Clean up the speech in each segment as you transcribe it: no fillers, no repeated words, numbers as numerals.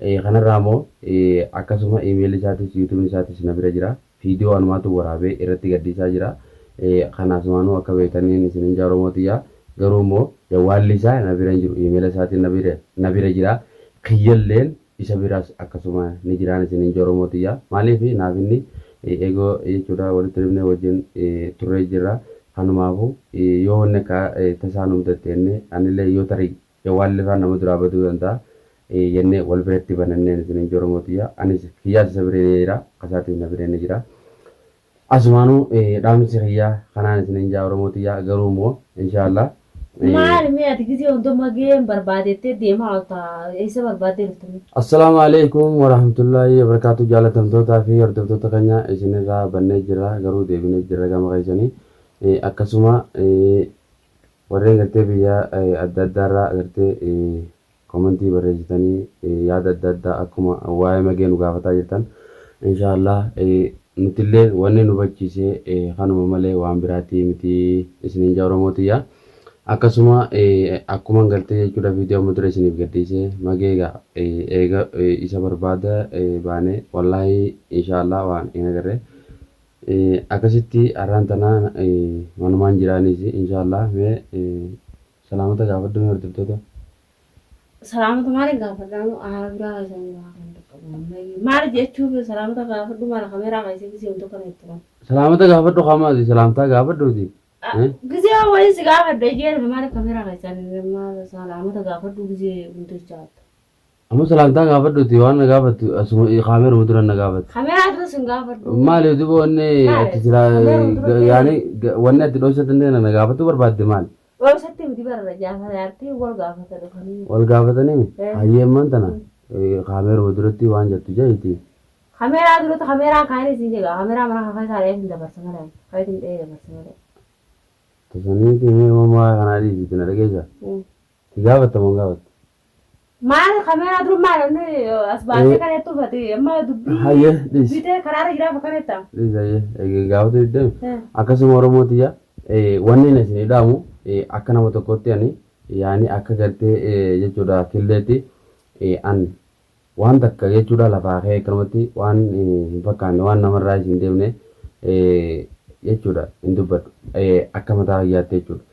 kanarraa immoo akkasuma email isaatis YouTube isaatis na bira jira. Viidiyoo anumaatu waraabee irratti gaddiisaa jira. Kanaasumaanuu akka beektaniin isinin jaaromootiyaa. Garuu immoo jawwaalli isaa na bira hin jiru. Email isaatiin na bira jira. Kiyyalleen isa biraas akkasuma ni jiraan isinin jaaromootiyaa. Maaliif naaf inni eegoo jechuudha walitti dhufnee wajjin turree jirra. Kanumaafu yoo wanni akka tasaan humtatteenne anillee yoo tarii jawwaalli irraa nama duraa baduu danda'a. Jennee wal biratti bananneen isinin jaaromootiyaa. Anis kiyyaas isa biree jira. Kasaatiin na bireen jira. Asumaanuu dhaamsi kiyyaa kanaan isinin jaaromootiyaa. Garuu immoo inshaallah maal ati gisee hundummaa ga'een barbaadettee deemaa ooltaa eessa barbaadee jirtanii? Assalaamu alaikum warahmatullahi wabarakatuh. Jaalatamtootaa fi hordoftoota keenya isinirraa bannee jirra. Garuu deebinee jirra gama keessanii. Akkasuma warreen gartee biyya adda addaarraa gartee komentii barreessitanii yaada adda addaa akkuma waa'ee magee nu gaafataa jirtan inshaallah nutillee wanni nu bachiisee kanuma malee waan biraatti miti isinin jaaromootiyaa. Akkasuma akkuma galtee jechuudha viidiyoo muddura isiniif gadhiisee mageega eega isa barbaada baane wallahi inshaallah waan hin agarre akkasitti arraan tanaa manumaan jiraanis inshaallah mee salaamata gaafadhu hordoftoota. Salaamata maaliin gaafadhamu biraa isanii gaafadhu maal jechuun salaamata gaafadhu maal kameeraa keessatti gisee hundi kana itti waan. Salaamata gaafadhu kamaati salaamtaa gaafadhuuti. Gisee wayii si gaafadhu eegeera maal kameeraa keessatti maal salaamata gaafadhu gisee hundi jaata. Amma salaamtaa gaafadhuuti waan na gaafatu asuma kameera muduran na gaafatu. Kameeraa dura sin gaafadhu. Maali duuba wanni ati jira yaani wanni ati dhoosatti na gaafatu barbaadde maali? Wabsatti miti barra jaafatanii wal gaafatan dhufanii. Wal gaafatanii hayyeemman tana kameera muduratti waan jettu jeeti. Kameeraa duratti kameeraa kaanii siin jega kameeraa mana kakaa isaa hin dabarsa malee kayitiin dhee dabarsa malee. Tasanii timee mamaa kanaa dhiisitti na dhageessa. Si gaafatta moo gaafatta? Maal kameeraa duru maal inni as baasee kan jettu uffatee amma dubbii. Hayyee dhiisi. Bitee karaarra jiraaf kan jetta. Dhiisi hayyee gaafatu iddoo akkasuma Oromootiyaa wanni na isin dhaamu akka nama tokkotti ani yaani akka galtee jechuudha killeetti an waan takka jechuudha lafaa ka'ee akkanumatti waan hin fakkaanne waan namarraa isin deemne jechuudha hin dubbadhu akka mataa fayyaatti jechuudha.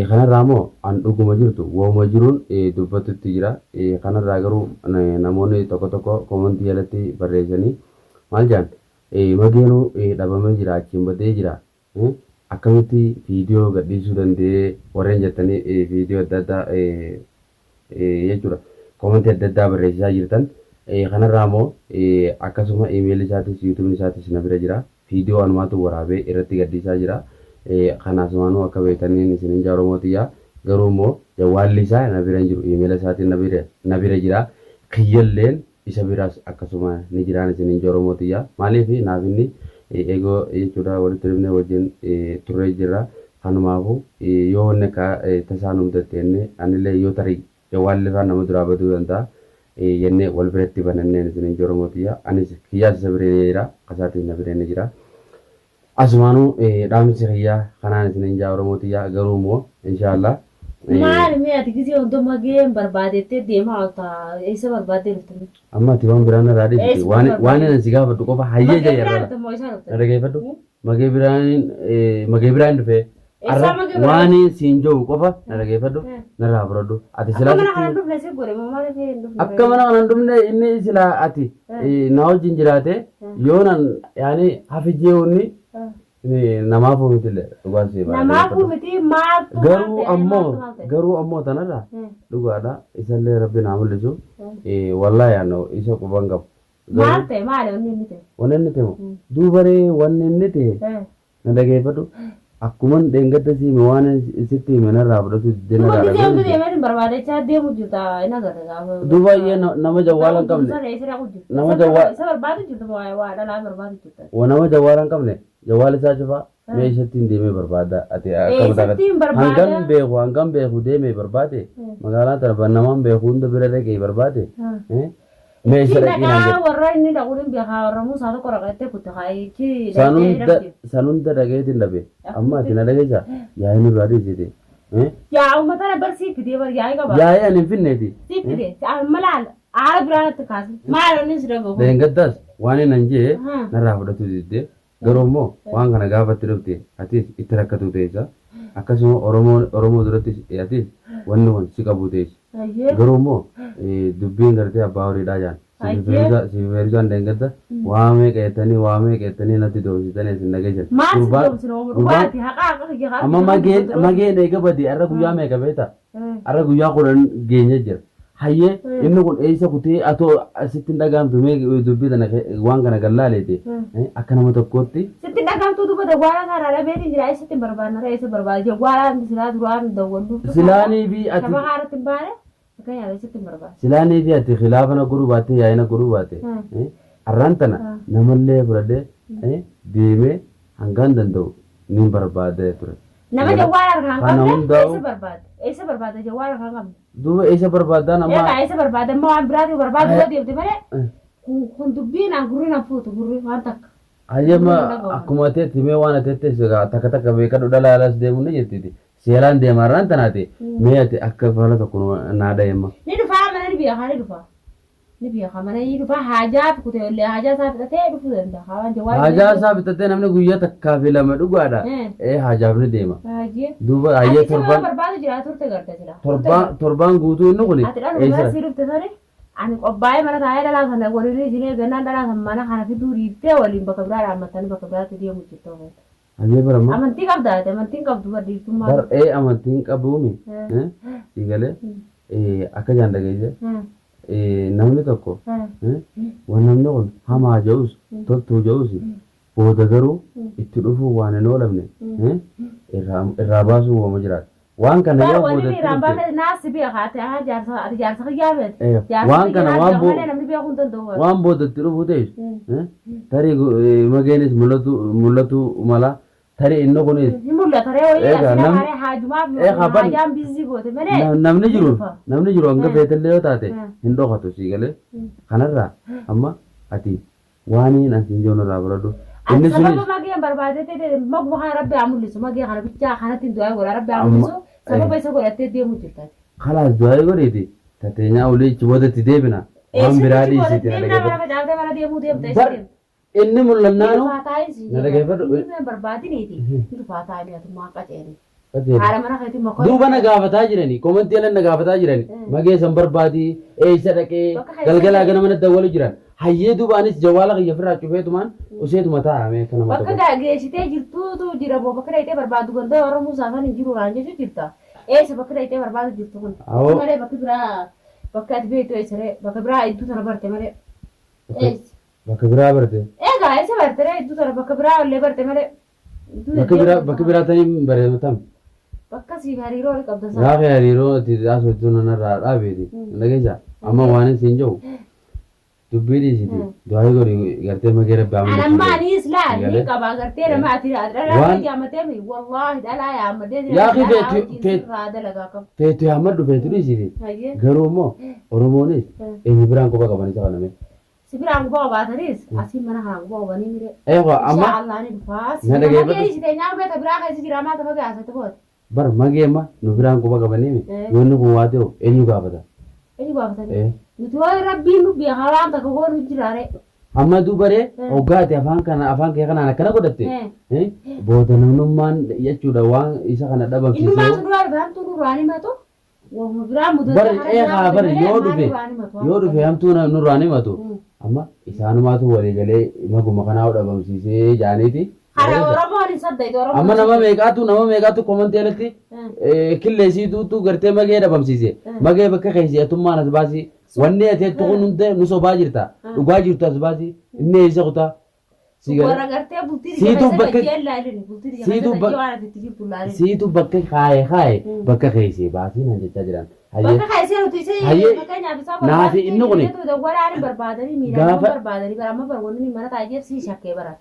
Kanarraa immoo an dhuguma jirtu wooma jiruun dubbatutti jira. Kanarraa garuu namoonni tokko tokko komentii jalatti barreessanii maal jedhan mageenuu dhabamee jira achiin badee jira. Akkamitti viidiyoo gadhiisuu danda'ee warreen jettanii viidiyoo adda addaa jechuudha komentii adda addaa barreessaa jirtan. Kanarraa immoo akkasuma email isaatis YouTube isaatis na bira jira. Viidiyoo anumaatu waraabee irratti gadhiisaa jira. Kanaasumaanuu akka beektaniin isinin jaaromootiyaa. Garuu immoo jawwaalli isaa na bira hin jiru. Email isaatiin na bira jira. Kiyyalleen isa biraas akkasuma ni jiraan isinin jaaromootiyaa. Maaliif naaf inni eegoo jechuudha walitti dhufnee wajjin turree jirra. Kanumaafu yoo wanni akka tasaan humtatteenne anillee yoo tarii jawwaalli irraa nama duraa baduu danda'a. Jennee wal biratti bananneen isinin jaaromootiyaa. Anis kiyyaas isa biree jira. Kasaatiin na bireen jira. Asumaanuu dhaamsi kiyyaa kanaan isinin jaaromootiyaa. Garuu immoo inshaallah maal ati gisee hundummaa ga'een barbaadettee deemaa ooltaa eessa barbaadee jirtanii? Amma ati waan biraan irraa dhiibte waan inni si gaafadhu qofa hayyee jee irraa dhageeffadhu magee biraan dhufee waan siin jiru qofa na dhageeffadhu narraa fudhadhu ati silaa akka mana kanan dhufne inni silaa ati na wajjin jiraate yoo nan yaani hafijjeewunni namaafuu miti dhugaasii namaafuu miti maal garuu ammoo tanarraa dhugaadha isallee rabbi naa mul'isu wallaahi yaannoo isa quban qabu. Maal ta'e maali wanni inni ta'e? Wanni inni ta'e duubaree wanni inni ta'e na dhageeffadhu akkuman dheengadda siime waan sitti hime narraa fudhatu jenna gaara. Duuba biyya deemee barbaadachaa deemu jirta inni agarra gaafa. Duuba iyyee nama jawwaala hin qabne. Nama jawwaala. Isa barbaadu jirta waa dhalaa barbaadu jirta. Nama jawwaala hin qabne jawwaala isaa cufaa meeshattiin deemee barbaada ati akka mataa hangam beeku deemee barbaade magaalaa tana namaan beeku hunda bira dhaqee barbaade. Meeshaa dhaqinaan warra inni dhaquun beekaa warra muusaa tokko raqattee kutte kaayichi sanunda dhageetiin dhabe amma ati na dhageessa yaa'in irraa dhiisite yaa uummata na barsiifte bar yaa'ii qaba yaa'ii ani hin finneeti siifte malaan Aara biraatti kaase. Maal inni sirra gahu? Leengaddaas waan hin anjee Ha. narraa fudhatu diddee garuu immoo waan kana gaafatti dhufte atis itti rakkatu teessa akkasuma Oromoo duratti atis wanni kun si qabu teessi. Ayyee. Garuu immoo dubbiin gartee abbaa horiidhaa jaan. Siifeerisaan leengadda waamee qeettanii natti doomsitanii isin dhageessan. Maal si doomsina dhugaati haqa haqa. Amma mageen eega badii har'a guyyaa meeqa beektaa? Har'a guyyaa 10 geenye jira. Hayyee inni kun eessa kutee atoo asitti hin dhagaamtu mee dubbii tana waan kana gallaaleete akka nama tokkootti. Sitti dhagaamtu dubbata waan kana dhabeetiin jira eessatti hin barbaadna eessa barbaada waan silaa duraan dawwallu. Silaanii fi ati. Saba haaratti hin baane akka yaala eessatti hin barbaada. Silaanii fi ati khilaafana godhuu baattee yaa'ina godhuu baatte. Har'aan tana namallee fudhadhee deemee hangaan danda'u ni barbaada ture. Nama jawwaara harkaan qabne eessa barbaada? Eessa barbaada jawwaara harkaan qabne? Duuba eessa barbaaddaa nama? Egaa eessa barbaada amma waan biraati barbaadu yoo deemte malee kun dubbiin aan gurri na fuutu gurri waan takka. Hayyama akkuma teetti mee waan ateettis takka takka beekadhu dhala alas deemuu ni jettiti. Seelaan deemarraan tanaati mee ati akka fala tokko naa dhayemma. Ni dhufaa mana ni beekaa ni dhufaa. Ni beekaa mana ni dhufaa haajaa kutee illee haajaa isaa fixatee dhufuu danda'a. Waan jawwaara. Haajaa isaa fixatee namni guyyaa takkaa fi lama dhugaadha. Haajaaf ni deema. Haajee. Duuba hayyee torbaan. Barbaadu jira turte garda jira. Torbaan guutuu inni kuni. Ati dhala dhugaa si dhufte sani. Ani qophaa'ee mana taa'ee dhalaa kana waliin isinee gannaan dhalaa kan mana kana fiduu dhiiftee waliin bakka biraa dhaammatanii bakka biraatti deemu jirtu. Hayyee barama. Amantii qabdaa amantiin qabdu bardiiftummaa. Bar'ee amantiin qabuumi. Siigalee akka jaan dhageesse. Namni tokko waan namni kun hamaa ja'us toltuu ja'us booda garuu itti dhufuu waan hin oolamne irraa baasuu waama jiraata. Waan kana yoo booda itti waan kana waan booda itti dhufuu ta'es tarii mageenis mul'atu mala tarii inni kunis namni jiru hanga feetillee yoo taate hin dhokatu sii galee kanarraa amma ati waan hin asiin joon irraa baradhu. Inni sunis mageen barbaadee maguma kana rabbi haa mul'isu magee kana bichaa kanatti du'aa godha rabbi haa mul'isu sababa isa godhattee deemu jirta. Kalaas du'aa godheeti tateenyaa ulee ichi boodatti deebina waan biraa dhiisiti inni mul'annaanu na dhageeffadhu. Duuba na gaafataa jirani komantii ala na gaafataa jirani magee san barbaadii eessa dhaqee galgalaa gana mana dawwalu jiran hayyee duuba anis jawaala kiyya firraa cufeetumaan useetuma taa'ame kana mata bakka geessitee jirtuutu jira boo bakka dhayitee barbaadu ganda Oromoo saafan hin jiru raan jechuu jirta eessa bakka dhayitee barbaadu jirtu kun malee bakka biraa bakka ati beektu eessaree bakka biraa iddoo sana barte malee eessa bakka biraa barte eegaa eessa barte iddoo sana bakka biraa illee barte malee bakka biraa tanii bareematam bakka si hariiroo qabda sana gaafa hariiroo ati asootuu nanarraa dhaabeeti dhageessa amma waan isin jiru dubbii dhiisiti du'aa godhi gartee magee rabbi amma anammaani islaan ni qaba gartee nama ati dhalaa jaamatee mi wallaahi dhalaa yaamadee yaa feetu yaamadhu feetu dhiisiti garuu immoo oromoonis eenyu biraan quba qaban isa kaname si biraan quba qabaatanis asii mana kanaan quba qabanii mire amma allaani dhufaas magee dhiisitee nyaamata biraa keessa jira maata magee asatti booti bar mageema nu biraan quba qabanii mi yoonni kun waa ta'u eenyu gaafata eenyu gaafatanii nuti waan rabbiin nu biya halaan takka goonu jiraare amma dubaree hoggaati afaan kee kanaan akkana godhatte booda namnummaan jechuudha waan isa kana dhabamsiisee inni maatu duraa biramtuu nurraan himatu biraa mudate bari yoo dhufe hamtuu nurraan himatu amma isaanumaatu walii galee maguma kanaa dhabamsiisee jaaniiti amma nama meeqaatu komantii alatti killeessiituutu gartee magee dhabamsiise magee bakka keessattummaan as baasii wanni ati kun hundee nu sobaa jirta dhugaa jirtu as baasii inni eessa kutaa siitu bakka kaaye bakka keessee baasii nan jechaa jiran naafi inni kun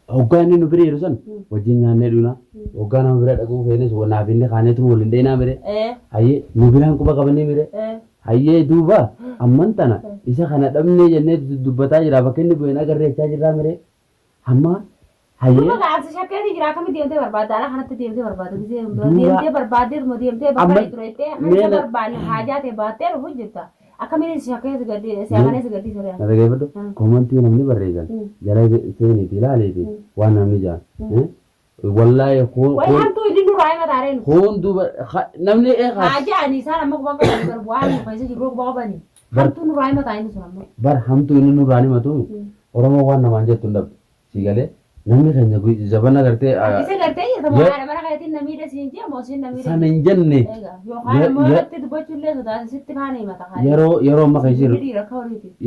hoggaa inni nu bira jiru san wajjin nyaannee dhuna hoggaa nama bira dhaquu feenes naaf inni kaaneetu waliin dheenaa mire hayyee nu biraan quba qabanii mire hayyee duuba amman tana isa kana dhabnee jennee dubbataa jira bakka inni bu'een agarreechaa jirraa mire amma hayyee gaafsa shakkee jira akkami deemtee barbaadda ala kanatti deemtee barbaadda deemtee barbaadde deemtee bakka tureettee hamma barbaanne haajaa ta'e baattee dhufu jirta akkamiin si akka gaddi si amane si gaddi sare na dhaggeeffadhu komantii namni barreessan jala seeniiti ilaaleeti waan namni jaan wallaahi way hamtu illi nuraa ima taareen kun duuba namni hajaani isaan amma kubbaa qabu garbu waan fayyisa jiru kubbaa qabani hamtu nuraa ima taa'in sun amma bar hamtu inni nuraa ni matu oromoo waan namaan jettu ndab si galee namni keenya jabana gartee isa gartee mana kanatiin namni dasiin jee moosin namni sana hin jenne yookaan mooratti dubbachuullee sodaate sitti kaane himata kaane yeroo amma keessiru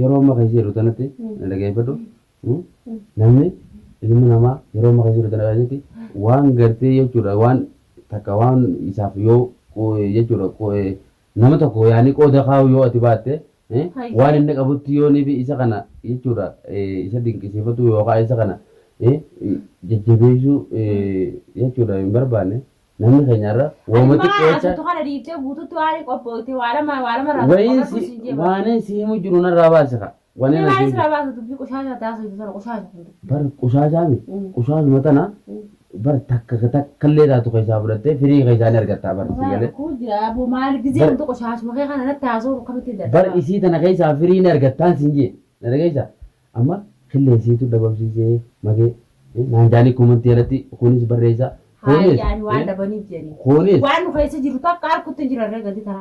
yeroo amma keessiru tanatti na dhaggeeffadhu namni ilmi namaa yeroo amma keessiru tana jechuutti waan gartee jechuudha waan takka waan isaaf yoo jechuudha nama tokko yaani qooda kaa'u yoo ati baatte waan inni qabutti yoo nifi isa kana jechuudha isa dinqisiifatu yookaan isa kana jajjabeessuu jechuudha hin barbaanne namni keenyarra woomatti qeecha waan si himu jiru narraa baasika bar qushaashaami qushaashuma tana bar takkallee taatu keessaa fudhattee firii keessaa ni argattaa bar si galee bar isii tana keessaa firii ni argattaan siin jee na dhageessa amma killeessiitu dabamsiisee magee naan jaanii komantii irratti kunis barreessa Hayi yani waan dabaniif jedhani. Waan nu keessa jiru takka harkutti hin jirarree gadi ta'a.